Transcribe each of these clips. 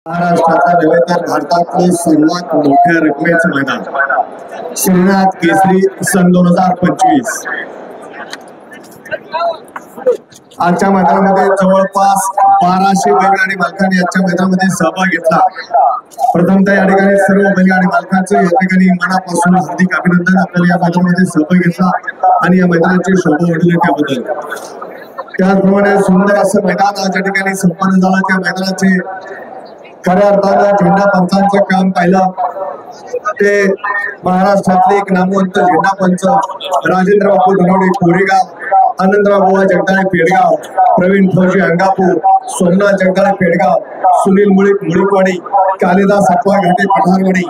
महाराष्ट्राचा नव्हे तर भारतातलं सर्वात मोठ्या रकमेचं मैदान श्रीनाथ केसरी सन 2025. आजच्या मैदानामध्ये जवळपास 1200 बैलगाडी मालकांनी आजच्या मैदानामध्ये सहभाग घेतला. प्रथमतः या ठिकाणी सर्व बैलगाडी मालकांचं या ठिकाणी मनापासून हार्दिक अभिनंदन. आपल्याला या मैदानामध्ये सहभाग घेतला आणि या मैदानाची शोभा वाढली त्याबद्दल. त्याचप्रमाणे सुंदर असं मैदान आज या ठिकाणी संपन्न झालं. त्या मैदानाचे खऱ्या अर्थानं झेंडा पंचांचं काम पाहिलं ते महाराष्ट्रातले एक नामवंत झेंडा पंच राजेंद्र बापू धनवडे कोरेगाव, आनंदराव बुवा जगदाळे पेडगाव, प्रवीण फौजी अंगापूर, सोमनाथ जगदाळे पेडगाव, सुनील मुळीकवाडी, कालिदास अप्पा घाटे पठारवाडी,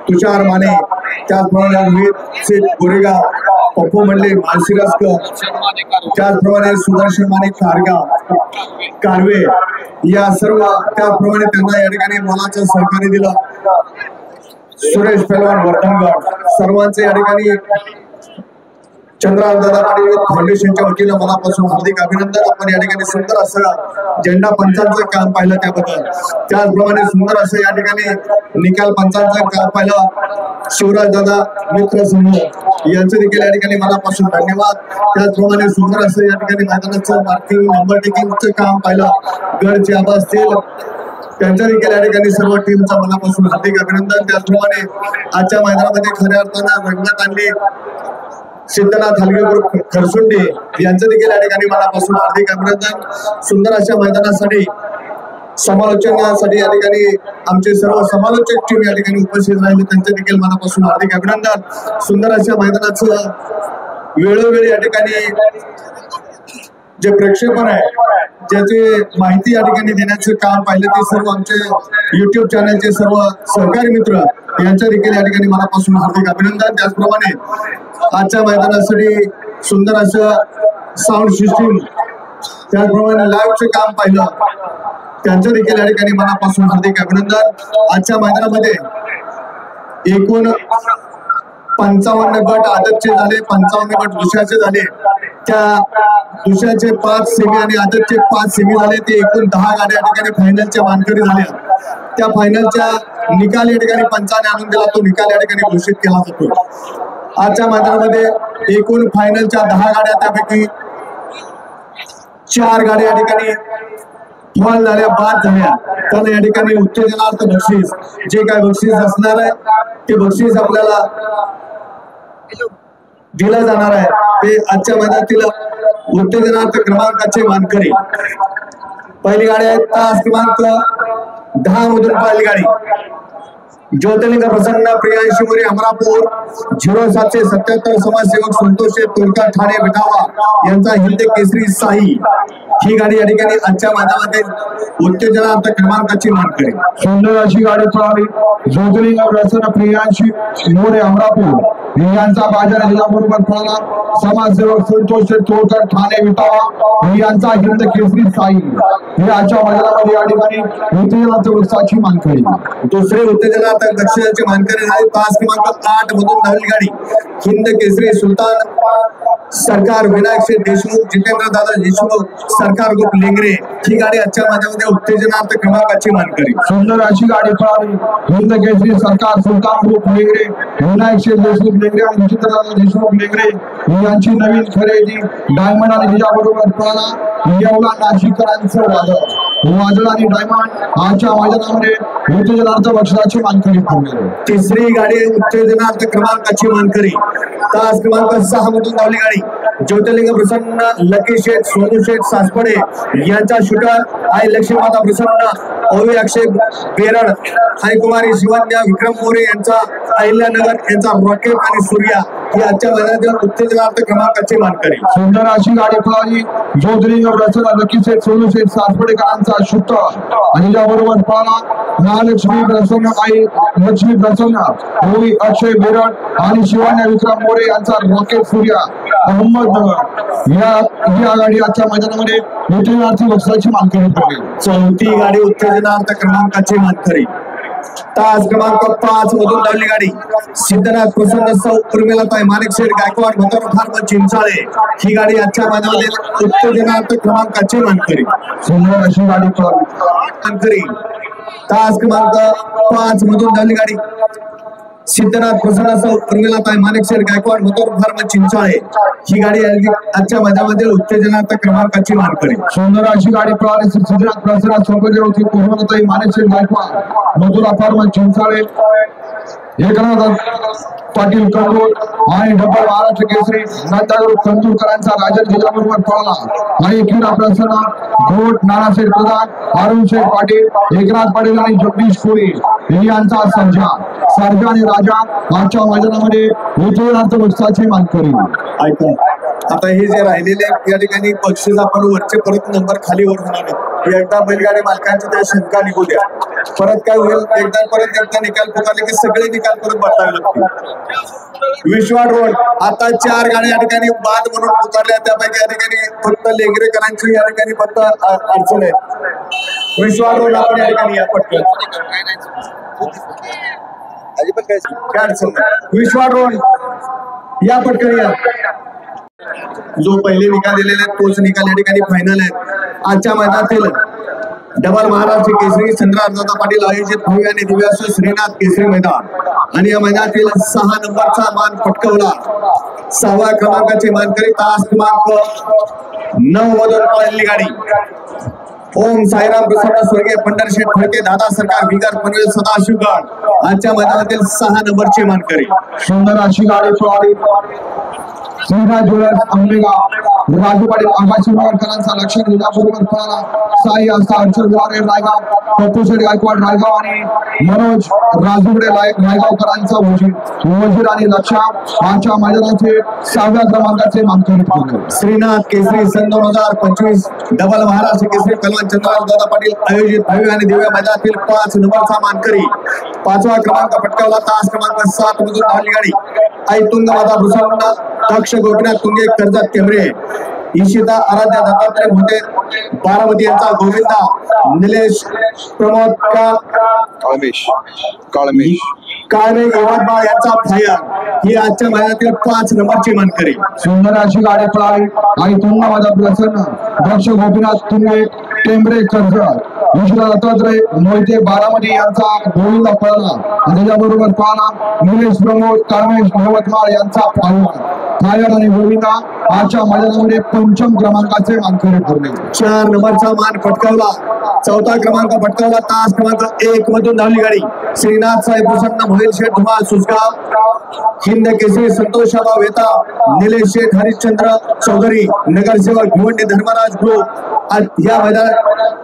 तुषार माने, त्याचप्रमाणे रोहित शेठ कोरेगाव, पप्पू मंडले माळशिरसकर, त्याचप्रमाणे सुदर्शन माने कारवे या सर्व, त्याचप्रमाणे त्यांना या ठिकाणी मोलाचं सहकार्य दिलं. सुरेश पहलवान वर्धनगड, सर्वांचे या ठिकाणी चंद्रराव दादा पाटील फाउंडेशनच्या वतीनं मनापासून हार्दिक अभिनंदन. आपण या ठिकाणी सुंदर असं झेंडा पंचांचं काम पाहिलं त्याबद्दल. त्याचप्रमाणे सुंदर असं या ठिकाणी निकाल पंचांचं काम पाहिलं. शिवराज दादा मित्र समूह यांचं देखील या ठिकाणी मनापासून धन्यवाद. त्याचप्रमाणे सुंदर असं या ठिकाणी मैदानाचं मार्किंग नंबर टेकिंगचं काम पाहिलं. गडचे आबा असतील त्यांच्या देखील या ठिकाणी सर्व टीमचा मनापासून हार्दिक अभिनंदन. त्याचप्रमाणे आजच्या मैदानामध्ये खऱ्या अर्थानं रंगत आणली सिद्धनाथ हलगे ग्रुप खरसुंडी यांचं देखील या ठिकाणी मनापासून हार्दिक अभिनंदन. सुंदर अशा मैदानासाठी समालोचनासाठी या ठिकाणी आमचे सर्व समालोचक टीम या ठिकाणी उपस्थित राहिले, त्यांचे देखील मनापासून हार्दिक अभिनंदन. सुंदर अशा मैदानाचं वेळोवेळी या ठिकाणी जे प्रक्षेपण आहे, ज्याची माहिती या ठिकाणी देण्याचं काम पाहिलं ते सर्व आमचे युट्यूब चॅनलचे सर्व सहकारी मित्र यांच्या देखील या ठिकाणी मनापासून हार्दिक अभिनंदन. त्याचप्रमाणे आजच्या मैदानासाठी सुंदर असं साऊंड सिस्टीम, त्याचप्रमाणे लाईव्हचे काम पाहिलं त्यांच्या देखील या ठिकाणी मनापासून हार्दिक अभिनंदन. आजच्या मैदानामध्ये एकूण 55 गट आदतचे झाले, 55 गट दुसऱ्याचे झाले. त्या दुसऱ्याचे 5 सेमी आणि आदतचे 5 सेमी झाले. ते एकूण 10 गाड्या या ठिकाणी फायनलच्या मानकरी झाल्या. त्या फायनलच्या निकाल या ठिकाणी पंचाने आणून दिला, तो निकाल या ठिकाणी घोषित केला जातो. आजच्या मैदानामध्ये एकूण फायनलच्या 10 गाड्या, त्यापैकी 4 गाड्या या ठिकाणी फॉल झाल्या, बाद झाल्या. त्याला या ठिकाणी उत्तेजनार्थ बक्षीस, जे काय बक्षीस असणार आहे ते बक्षीस आपल्याला दिलं जाणार आहे. ते आजच्या मैदानातील उत्तेजनार्थ क्रमांकाचे मानकरी. पहिली गाडी आहे तास क्रमांक 10 मधून पहिली गाडी ज्योतिर्लिंग प्रसन्न प्रियांशी मोरे अमरापूर 0777 समाजसेवक संतोष तोडकर ठाणे विटावा यांचा हिंद केसरी साई. ही गाडी या ठिकाणी आजच्या मैदानामध्ये उत्तेजनार्थ क्रमांकाची मानकरी. सुंदर अशी गाडी पळाली. ज्योतिर्लिंग प्रसन्न प्रियांशी मोरे अमरापूर यांचा बाजार याबरोबर पळाला. समाजसेवक संतोष तोडकर ठाणे विटावा यांचा हिंद केसरी साई. हे आजच्या मैदानामध्ये या ठिकाणी उत्तेजनार्थ बक्षाची मानकरी. दुसरे उत्तेजनार्थ बक्षिसाची मानकरी आहे तास क्रमांक 8 मधून धावली गाडी हिंद केसरी सुलतान सरकार विनायक शेठ देशमुख जितेंद्र दादा देशमुख सरकार ग्रुप लेंगरे. ही गाडी आजच्या मैदानामध्ये उत्तेजनार्थ क्रमांकाची मानकरी. सुंदर अशी गाडी पळाली. हिंद केसरी सरकार सुलतान ग्रुप लेंगरे विनायक शेठ देशमुख लेंगरे आणि जितेंद्र दादा देशमुख लेंगरे यांची नवीन खरेदी डायमंड आणि तिच्याबरोबर पळाला येवला नाशिककरांचं वादळ आणि डायमंड आजच्या मैदानामध्ये उत्तेजनार्थ बक्षिसाची मानकरी ठरली. तिसरी गाडी उत्तेजनार्थ क्रमांकाची मानकरी तास क्रमांक 6 मधून धावली गाडी ज्योतिर्लिंग प्रसन्न लकी शेठ सोनू शेठ सासपडे यांचा शूटर आई लक्ष्मीमाता प्रसन्न ओवी अक्षय बेरड आई कुमारी शिवन्या विक्रम मोरे यांचा अहिल्यानगर यांचा रॉकेट आणि सूर्या ही आजच्या मैदानातील उत्तेजनार्थ क्रमांकाची मानकरी. सुंदर अशी गाडी पळाली. ज्योतिर्लिंग प्रसन्न लकी शेठ सोनू शेठ सासपडेकरांचा शूटर आणि त्याबरोबर पळाला महालक्ष्मी प्रसन्न आई लक्ष्मी प्रसन्न ओवी अक्षय बेरड आणि शिवन्या विक्रम मोरे यांचा रॉकेट सूर्या अहमदनगर या गाडी आजच्या मैदानामध्ये उत्तेजनार्थ बक्षिसाची मानकरी ठरली. चौथी गाडी उत्तेजनार्थ क्रमांकाची मानकरी तास क्रमांक 5 मधून धावली गाडी सिद्धनाथ प्रसन्न सौ उर्मिलाताई माणिकशेठ गायकवाड भंडारा फार्म चिंचाळे. ही गाडी आजच्या मैदानामध्ये उत्तेजनार्थ क्रमांकाची मानकरी. सुंदर अशी गाडी मानकरी तास क्रमांक 5 मधून धावली गाडी सिद्धनाथ प्रसन्नासह प्रमिलाताई माणिकशेठ गायकवाड मोटर फार्म चिंचाळे ही गाडी आजच्या मैदानामध्ये उत्तेजनार्थ क्रमांकाची मानकरी. सुंदर अशी गाडी पळाली सिद्धनाथ प्रसन्ना सोबत होती प्रमिलाताई माणिकशेठ गायकवाड मोटर फार्म चिंचाळे एकनाथ पाटील कंदूर आणि डबल महाराष्ट्र केसरी नातागुरु कंदूरकरांचा राजन जिल्ह्याबरोबर पळाला आणि क्रीडा प्रसन्न घोट नानाशेठ प्रधान अरुण शेठ पाटील एकनाथ पाटील आणि जगदीश कोळी यांचा सर्जा आणि राजा आजच्या मैदानामध्ये उत्तेजनार्थ बक्षिसाची मानकरी. ऐका आता हे जे राहिलेले या ठिकाणी बक्षीस आपण वरचे परत नंबर खाली वर होणार आहेत. एकदा बैलगाडी मालकांची त्या शंका निघू द्या. परत काय होईल एकदा निकाल पुकारले की सगळे निकाल परत बदलावे लागतील. विश्वाड रोड आता 4 गाड्या या ठिकाणी बाद म्हणून पुकारल्या त्यापैकी या ठिकाणी फक्त लेगरेकरांची या ठिकाणी फक्त अडचण आहे. विश्वाड रोड आपण या ठिकाणी या पटकन काय अडचण विश्वाड रोड या पटकन या. जो पहिले निकाल दिलेले आहेत तोच निकाल या ठिकाणी फायनल आहे. आजच्या मैदानातील डबल महाराष्ट्र केसरी चंद्रकांत पाटील आयोजित भव्य आणि दिव्य श्रीनाथ केसरी मैदान आणि या मैदानातील 6 नंबरचा मान पटकवला. 6व्या क्रमांकाची मानकरी तास क्रमांक 9 मधून पळालेली गाडी ओम साईराम प्रसन्न स्वर्गीय पंढरशेठ फडके दादा सरकार बिगर पनवेल सदाशिवगड आजच्या मैदानातील 6 नंबरची मानकरी. सुंदर अशी गाडी पळाली श्रीनाथ ज्वेलर्स आंबेगाव राजू पाटील आंबाशिवकरांचा लक्ष दिल्याबरोबर पळाला साई असा अर्चल रायगाव पप्पू शेठ गायकवाड रायगाव आणि मनोज राजूगडे रायगावकरांचा वजीर आणि लक्ष आजच्या मैदानाचे 6व्या क्रमांकाचे मानकरी. श्रीनाथ केसरी सन 2025 डबल महाराष्ट्र केसरी पहलवान चंद्रकांत पाटील आयोजित भव्य आणि दिव्य मैदानातील 5 नंबरचा मानकरी 5वा क्रमांक पटकावला. तास क्रमांक 7 मधून धावली गाडी ऐतुंग माता भुसावंड दक्ष गोपीनाथ तुंगे कर्जत केंद्रे ईशिता आराध्या दत्तात्रय भोटे बारामती यांचा गोविंदा निलेश प्रमोद काळमे यवतमाळ यांचा फायर ही आजच्या मैदानातील 5 नंबरची मानकरी. सुंदर अशी गाडी पळाली आणि तुंगा माझा प्रसन्न दक्ष गोपीनाथ तुंगे टेंबरे कर्जत ईशिता दत्तात्रय मोहिते बारामती यांचा गोविंदा पळाला आणि त्याच्याबरोबर पळाला निलेश प्रमोद काळमे यवतमाळ यांचा फायर आणि गोविंदा आजच्या मैदानामध्ये 5म क्रमांकाचे मानकरी ठरले. 4 नंबरचा मान पटकावला. 4था क्रमांक पटकावला. तास क्रमांक 1 मधून धावली गाडी श्रीनाथ साहेब प्रसन्न मोहिल शेठ धुमाळ सुसगाव हिंद केसरी संतोषाबा वेता निलेश शेठ हरिश्चंद्र चौधरी नगरसेवक भिवंडी धर्मराज ग्रुप या मैदानात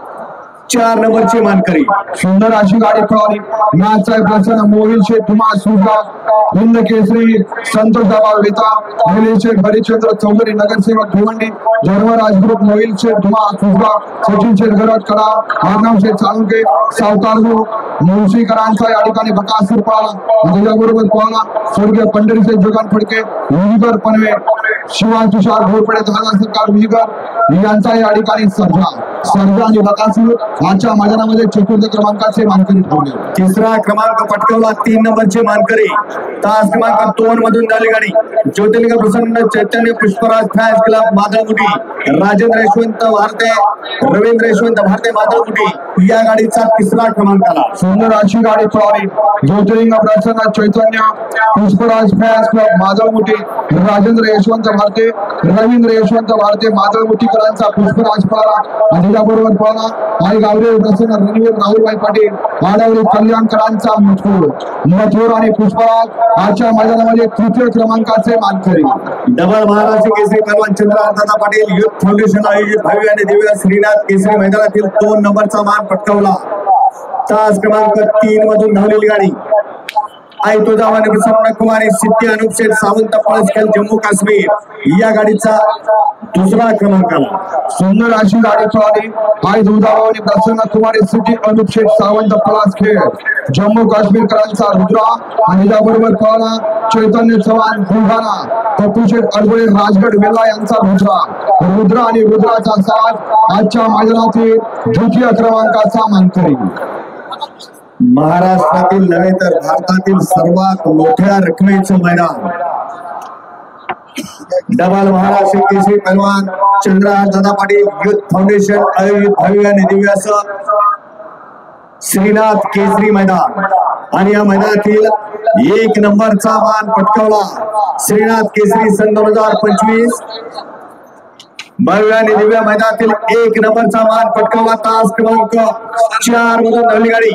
4 नंबरची मानकरी. सुंदर अशी गाडी पळाली नाथ साहेब प्रसन्न मोहिल शेठ धुमाळ सुसगाव हिंद केसरी संतोषाबा वेता निलेश शेठ हरिश्चंद्र चौधरी नगरसेवक भिवंडी धर्मराज ग्रुप मोहिल शेठ धुमाळ सुसगाव सचिन शेठ गरज कडा अर्णव शेठ साळुंके सावकार ग्रुप मुळशीकरांचा या ठिकाणी बकासूर पळाला. त्याच्याबरोबर पळाला स्वर्गीय पंढरीशेठ जोगान फडके विहिगर पनवे शिवान तुषार घोरपडे दादा सरकार विहिगर यांचा या ठिकाणी सर्जा आणि बकासूर आजच्या मैदानामध्ये 4थ्या क्रमांकाचे मानकरी ठरले. 3रा क्रमांक पटकावला. 3 नंबरची मानकरी तास क्रमांक 2 मधून झाली गाडी ज्योतिर्लिंग प्रसन्न चैतन्य पुष्पराज फॅन्स क्लब माधवमुठी राजेंद्र यशवंत भारते रवींद्र यशवंत भारते माधवमुठी या गाडीचा 3रा क्रमांक आला. सुंदर अशी गाडी पळाली ज्योतिर्लिंग प्रसन्न चैतन्य पुष्पराज फॅन्स क्लब माधवमुठी राजेंद्र यशवंत भारते रवींद्र यशवंत भारते माधवमुठीकरांचा पुष्पराज पळाला आणि त्याच्याबरोबर पळाला आई गावरे प्रसन्न रणवीर राहुलभाई पाटील आडवली कल्याणकरांचा मथुर आणि पुष्पराज आजच्या मैदानामध्ये 3य क्रमांकाचे मानकरी. डबल महाराष्ट्र केसरी पहलवान चंद्रकांत पाटील युथ फाउंडेशन आयोजित भव्य आणि दिव्य श्रीनाथ केसरी मैदानातील 2 नंबरचा मान पटकावला. तास क्रमांक 3 मधून धावलेली गाडी आई तुळजाभवानी प्रसन्न कुमारी सिद्धी अनुप शेठ सावंत पळसखेल जम्मू काश्मीर या गाडीचा 2रा क्रमांक आला. सुंदर अशी गाडी पळाली आई तुळजाभवानी प्रसन्न कुमारी सिद्धी अनुप शेठ सावंत पळसखेल जम्मू काश्मीरकरांचा रुद्रा आणि त्याबरोबर पळाला चैतन्य चव्हाण बुलढाणा पप्पू शेठ अडबळे राजगड वेल्ला यांचा रुद्रा आणि रुद्राचा साथ आजच्या मैदानातील 2य क्रमांकाचा मानकरी. महाराष्ट्रातील नव्हे तर भारतातील सर्वात मोठ्या रकमेचं मैदान डबल महाराष्ट्र केसरी पहलवान चंद्रकांत पाटील युथ फाउंडेशन आयोजित भव्य आणि दिव्य श्रीनाथ केसरी मैदान आणि या मैदानातील 1 नंबरचा मान पटकावला श्रीनाथ केसरी सन 2025. भव्य आणि दिव्य मैदानातील 1 नंबरचा मान पटकावला तास क्रमांक 4 मधून धावली गाडी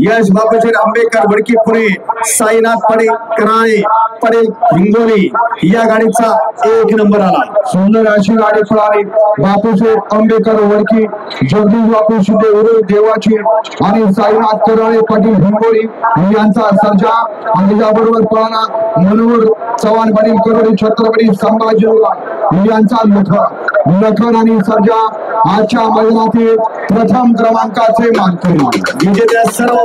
यश बापूशेठ आंबेकर वडकी पुणे साईनाथ कराळे पडेल हिंगोली या गाडीचा 1 नंबर आला. सुंदर अशी गाडी पळाली बापूशेठ आंबेकर वडकी जगदीश बापू शिंदे उर्फ देवाची आणि साईनाथ कराळे पाटील हिंगोली यांचा सर्जा आणि त्याबरोबर पळाला मनोहर चव्हाण पाटील करोडी छत्रपती संभाजी यांचा लखन आणि सर्जा आजच्या मैदानातील प्रथम क्रमांकाचे मानकरी. विजेत्या सर्व